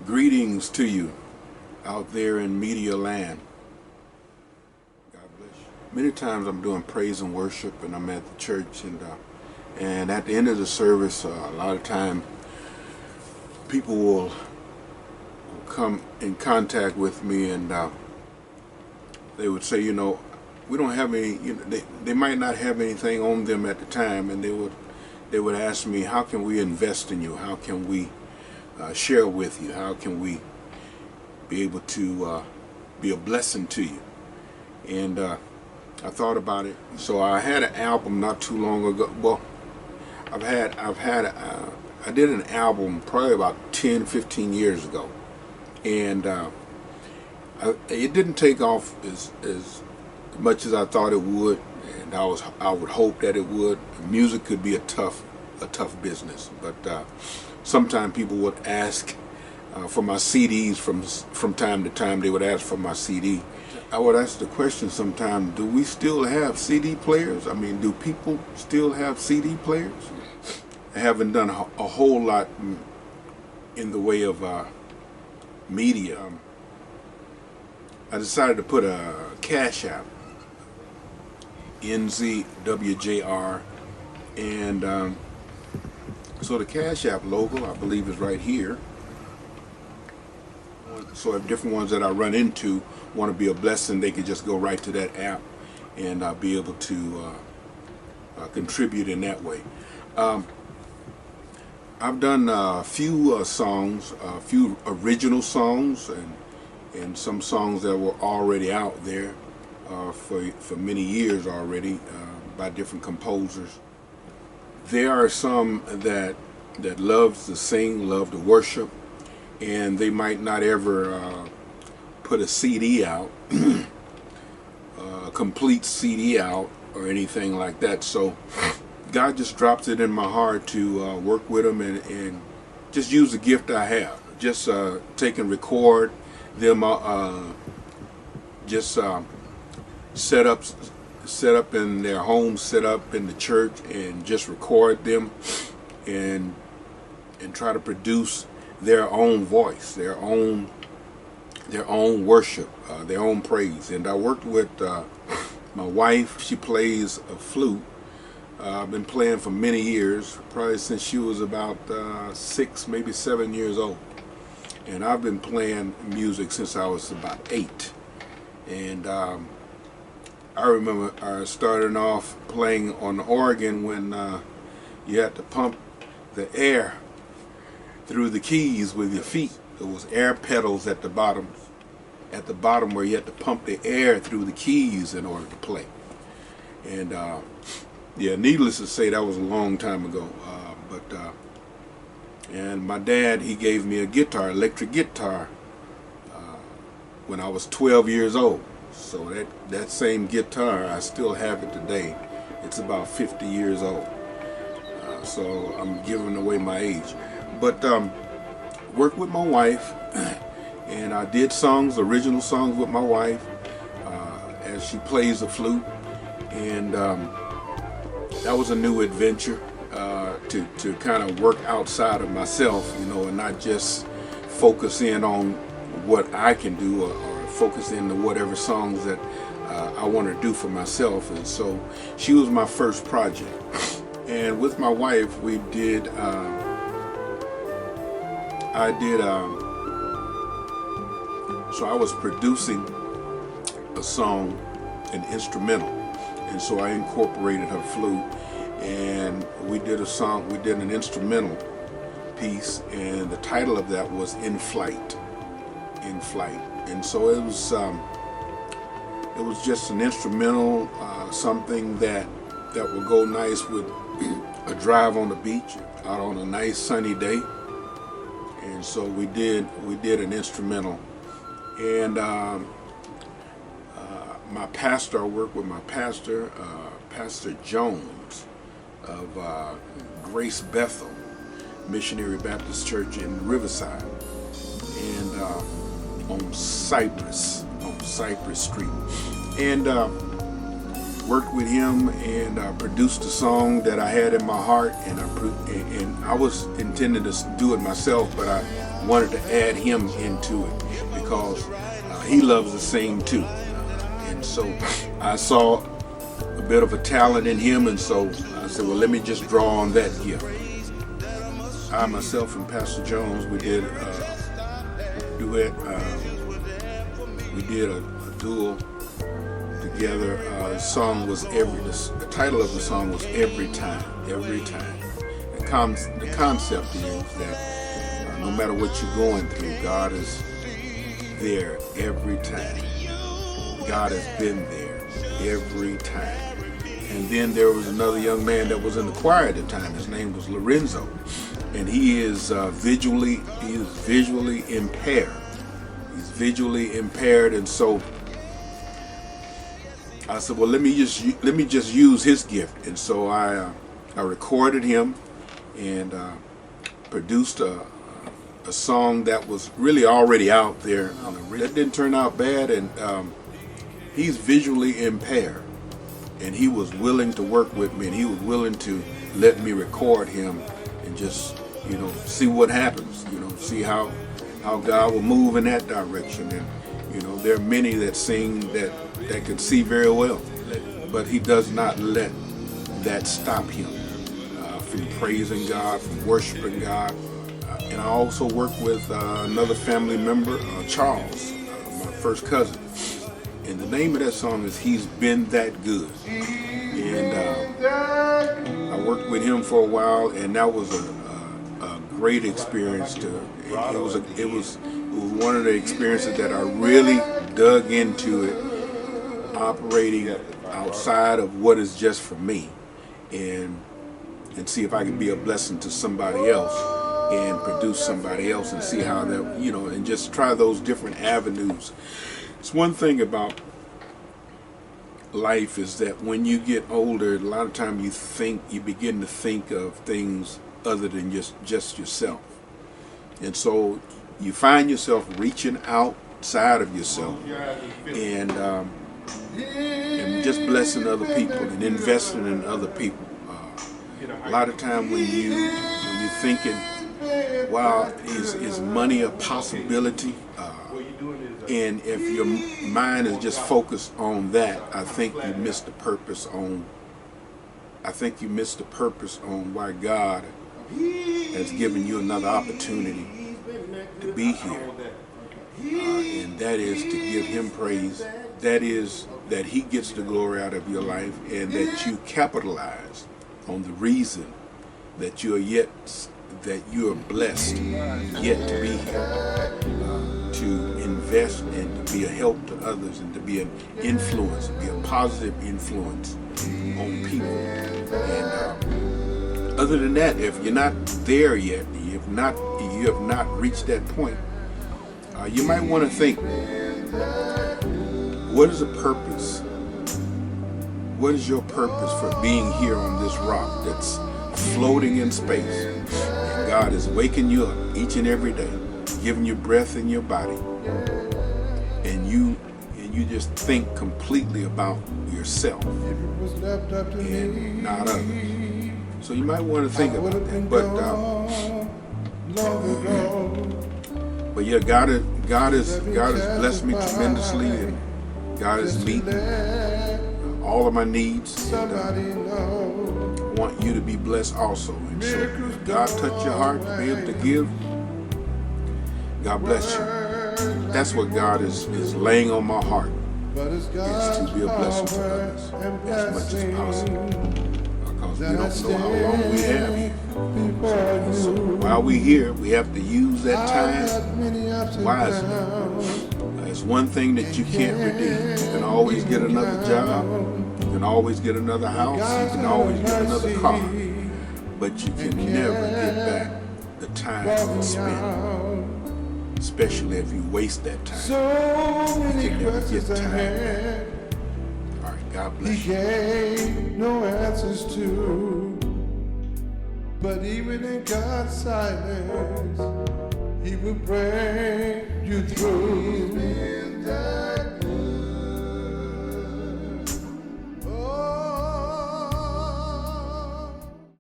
Greetings to you out there in media land. God bless you. Many times I'm doing praise and worship, and I'm at the church, and at the end of the service, a lot of time people will come in contact with me, and they would say, we don't have any. They might not have anything on them at the time, and they would ask me, how can we invest in you? How can we share with you? How can we be able to be a blessing to you? And I thought about it. So I had an album not too long ago. Well, I did an album probably about 10, 15 years ago, and it didn't take off as much as I thought it would, and I would hope that it would. Music could be a tough business, but sometimes people would ask for my CDs from time to time. They would ask for my CD. I would ask the question sometimes, do we still have CD players? I mean, do people still have CD players? I haven't done a whole lot in the way of media. I decided to put a Cash App, NZWJR, and so the Cash App logo, I believe, is right here. So if different ones that I run into want to be a blessing, they can just go right to that app and be able to contribute in that way. I've done a few songs, a few original songs, and some songs that were already out there for many years already by different composers. There are some that love to sing, love to worship, and they might not ever put a CD out, a complete CD out or anything like that. So God just drops it in my heart to work with them and just use the gift I have. Just take and record them, just set up in their homes, set up in the church, and just record them and try to produce their own voice, their own worship, their own praise. And I worked with my wife. She plays a flute. I've been playing for many years, probably since she was about 6, maybe 7 years old. And I've been playing music since I was about 8. And I remember starting off playing on the organ when you had to pump the air through the keys with your feet. There was air pedals at the bottom where you had to pump the air through the keys in order to play. And yeah, needless to say, that was a long time ago. And my dad, he gave me a guitar, electric guitar, when I was 12 years old. So that same guitar, I still have it today. It's about 50 years old. So I'm giving away my age. But worked with my wife, and I did songs, original songs with my wife, as she plays the flute. And that was a new adventure, to kind of work outside of myself, and not just focus in on what I can do or focus in on whatever songs that I want to do for myself. And so she was my first project. And with my wife, we did, so I was producing a song, an instrumental. And so I incorporated her flute, and we did a song, we did an instrumental piece, and the title of that was In Flight. In Flight. And so it was just an instrumental, something that would go nice with a drive on the beach out on a nice sunny day. And so we did an instrumental. And my pastor, I worked with my pastor, Pastor Jones of Grace Bethel Missionary Baptist Church in Riverside, and on Cypress Street, and worked with him and produced a song that I had in my heart, and I was intending to do it myself, but I wanted to add him into it because he loves to sing too. And so I saw a bit of a talent in him, and so I said, well, let me just draw on that gift. I myself and Pastor Jones, we did a duet. We did a duel together. The title of the song was Every Time, Every Time. The concept is that no matter what you're going through, God is there every time. God has been there every time. And then there was another young man that was in the choir at the time. His name was Lorenzo, and he is visually impaired. He's visually impaired, and so I said, well, let me just use his gift. And so I recorded him and produced a song that was really already out there. That didn't turn out bad, and he's visually impaired, and he was willing to work with me, and he was willing to let me record him and just, see what happens, see how God will move in that direction. And there are many that sing that can see very well, but he does not let that stop him from praising God, from worshiping God. And I also work with another family member, Charles, my first cousin. And the name of that song is He's Been That Good. And I worked with him for a while, and that was a great experience. It was one of the experiences that I really dug into it, operating outside of what is just for me, and see if I can be a blessing to somebody else and produce somebody else and see how that, and just try those different avenues. It's one thing about life is that when you get older, a lot of times you begin to think of things other than just yourself. And so you find yourself reaching outside of yourself and just blessing other people and investing in other people. A lot of time when you're thinking, wow, is money a possibility? And if your mind is just focused on that, I think you miss the purpose on why God has given you another opportunity to be here. And that is to give Him praise. That is that He gets the glory out of your life, and that you capitalize on the reason that you are blessed yet to be here, to invest and to be a help to others and to be an influence, be a positive influence on people. And other than that, if you're not there yet, you have not reached that point, you might want to think, what is the purpose? What is your purpose for being here on this rock that's floating in space? And God is waking you up each and every day, giving you breath in your body, and you just think completely about yourself and not others. So you might want to think about that. But yeah, God has blessed me tremendously, and God is meeting all of my needs. And I want you to be blessed also. And so if God touch your heart to be able to give, God bless you. That's what God is laying on my heart, is to be a blessing to others as much as possible. Because we don't know how long we have. So while we're here, we have to use that time wisely. It's one thing that you can't redeem. You can always get another job. You can always get another house. You can always get another car. But you can never get back the time that's spent. Especially if you waste that time. You can never get time back. All right, God bless you. He gave no answers to, but even in God's silence, He will bring you through.